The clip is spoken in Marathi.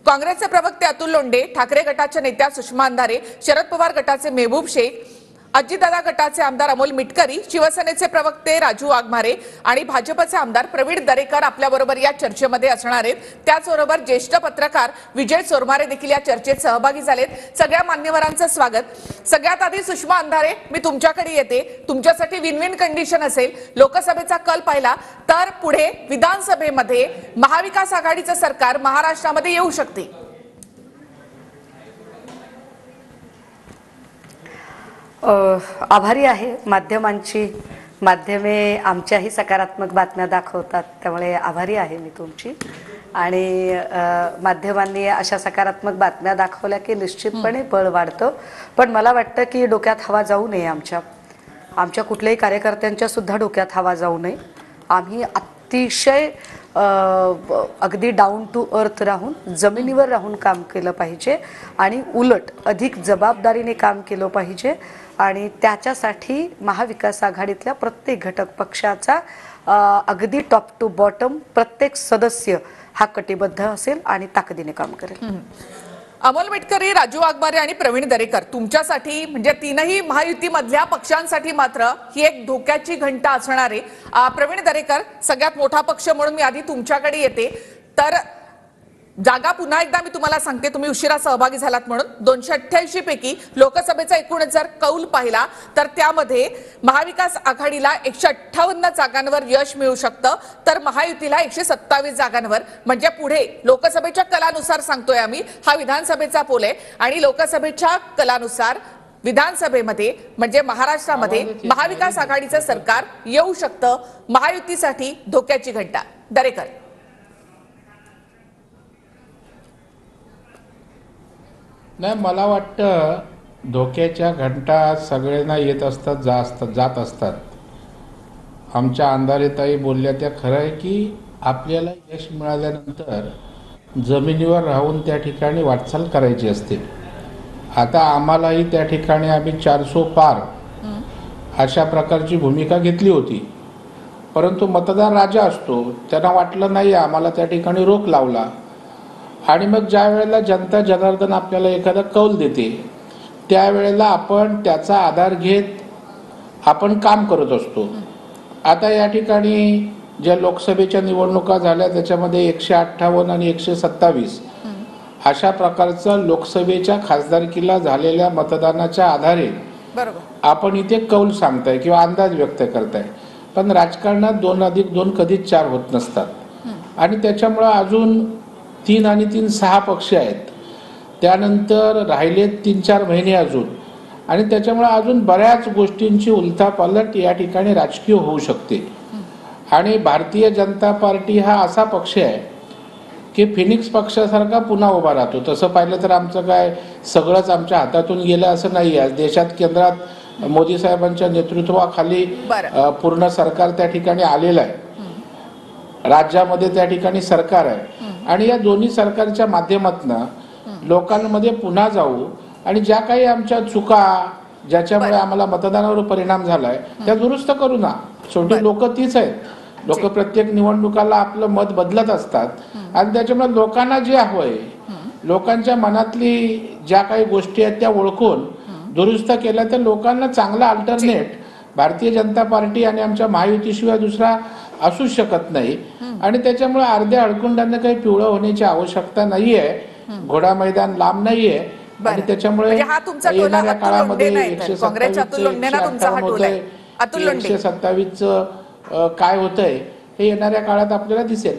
काँग्रेसचे प्रवक्ते अतुल लोंढे, ठाकरे गटाच्या नेत्या सुषमा अंधारे, शरद पवार गटाचे मेहबूब शेख, अजितदादा गटाचे आमदार अमोल मिटकरी, शिवसेनेचे प्रवक्ते राजू वाघमारे आणि भाजपचे आमदार प्रवीण दरेकर आपल्याबरोबर या चर्चेमध्ये असणार आहेत। त्याचबरोबर ज्येष्ठ पत्रकार विजय चोरमारे देखील या चर्चेत सहभागी झालेत। सगळ्या मान्यवरांचं स्वागत। सगळ्यात आधी सुषमा अंधारे, मी तुमच्याकडे येते। तुमच्यासाठी विन विन कंडिशन असेल। लोकसभेचा कल पाहिला तर पुढे विधानसभेमध्ये महाविकास आघाडीचं सरकार महाराष्ट्रामध्ये येऊ शकते। आभारी आहे माध्यमे आमच्याही सकारात्मक बातम्या दाखवतात, त्यामुळे आभारी आहे मी तुमची। आणि माध्यमांनी अशा सकारात्मक बातम्या दाखवल्या की निश्चितपणे बळ वाढतं। पण मला वाटतं की डोक्यात हवा जाऊ नये, आमच्या कुठल्याही कार्यकर्त्यांच्या सुद्धा डोक्यात हवा जाऊ नये। आम्ही अतिशय अगदी डाऊन टू अर्थ राहून, जमिनीवर राहून काम केलं पाहिजे आणि उलट अधिक जबाबदारीने काम केलं पाहिजे। आणि त्याच्यासाठी महाविकास आघाडीतल्या प्रत्येक घटक पक्षाचा अगदी टॉप टू बॉटम प्रत्येक सदस्य हा कटिबद्ध असेल आणि ताकदीने काम करेल। अमोल मिटकरी, राजू वाघमारे आणि प्रवीण दरेकर, तुमच्यासाठी म्हणजे तीनही महायुतीमधल्या पक्षांसाठी मात्र ही एक धोक्याची घंटा असणार आहे। प्रवीण दरेकर, सगळ्यात मोठा पक्ष म्हणून मी आधी तुमच्याकडे येते। तर जागा पुन्हा एकदा मी तुम्हाला सांगते, तुम्ही उशिरा सहभागी झालात म्हणून 288 पैकी लोकसभेचा एकूण जर कौल पाहिला तर त्यामध्ये महाविकास आघाडीला 158 जागांवर यश मिळू शकतं, तर महायुतीला 127 जागांवर। म्हणजे पुढे लोकसभेच्या कलानुसार सांगतोय आम्ही, हा विधानसभेचा पोल आहे आणि लोकसभेच्या कलानुसार विधानसभेमध्ये म्हणजे महाराष्ट्रामध्ये महाविकास आघाडीचं सरकार येऊ शकतं। महायुतीसाठी धोक्याची घंटा। दरेकर, नाही, मला वाटतं धोक्याच्या घंटा सगळ्यांना येत असतात, जात असतात। आमच्या अंधारेताई बोलल्या त्या खरं आहे की आपल्याला यश मिळाल्यानंतर जमिनीवर राहून त्या ठिकाणी वाटचाल करायची असते। आता आम्हालाही त्या ठिकाणी आम्ही 400 पार अशा प्रकारची भूमिका घेतली होती, परंतु मतदार राजा असतो, त्यांना वाटलं नाही, आम्हाला त्या ठिकाणी रोख लावला। आणि मग ज्या वेळेला जनता जनार्दन आपल्याला एखादा कौल देते त्यावेळेला आपण त्याचा आधार घेत आपण काम करत असतो। आता या ठिकाणी ज्या लोकसभेच्या निवडणुका झाल्या त्याच्यामध्ये 158 आणि 127 अशा प्रकारचं लोकसभेच्या खासदारकीला झालेल्या मतदानाच्या आधारे आपण इथे कौल सांगताय किंवा अंदाज व्यक्त करताय। पण राजकारणात 2+2 कधीच 4 होत नसतात आणि त्याच्यामुळे अजून 3 आणि 3 6 पक्ष आहेत, त्यानंतर राहिलेत 3-4 महिने अजून, आणि त्याच्यामुळे अजून बऱ्याच गोष्टींची उलथापालट या ठिकाणी राजकीय होऊ शकते। आणि भारतीय जनता पार्टी हा असा पक्ष आहे की फिनिक्स पक्षासारखा पुन्हा उभा राहतो। तसं पाहिलं तर आमचं काय सगळंच आमच्या हातातून गेलं असं नाही आहे। देशात केंद्रात मोदी साहेबांच्या नेतृत्वाखाली पूर्ण सरकार त्या ठिकाणी आलेलं आहे, राज्यामध्ये त्या ठिकाणी सरकार आहे आणि या दोन्ही सरकारच्या माध्यमातून लोकांमध्ये पुन्हा जाऊ आणि ज्या काही आमच्या चुका ज्याच्यामुळे आम्हाला मतदानावर परिणाम झालाय त्या दुरुस्त करू ना। शेवटी लोक तीच आहेत, लोक प्रत्येक निवडणुकाला आपलं मत बदलत असतात आणि त्याच्यामुळे लोकांना जे हवंय, लोकांच्या मनातली ज्या काही गोष्टी आहेत त्या ओळखून दुरुस्त केल्या तर लोकांना चांगला अल्टरनेट भारतीय जनता पार्टी आणि आमच्या महायुतीशिवाय दुसरा असूच शकत नाही। आणि त्याच्यामुळे अर्ध्या अडकुंडांना काही पिवळं होण्याची आवश्यकता नाहीये, घोडा मैदान लांब नाहीये आणि त्याच्यामुळे येणाऱ्या काळामध्ये 127 काय होतंय हे येणाऱ्या काळात आपल्याला दिसेल।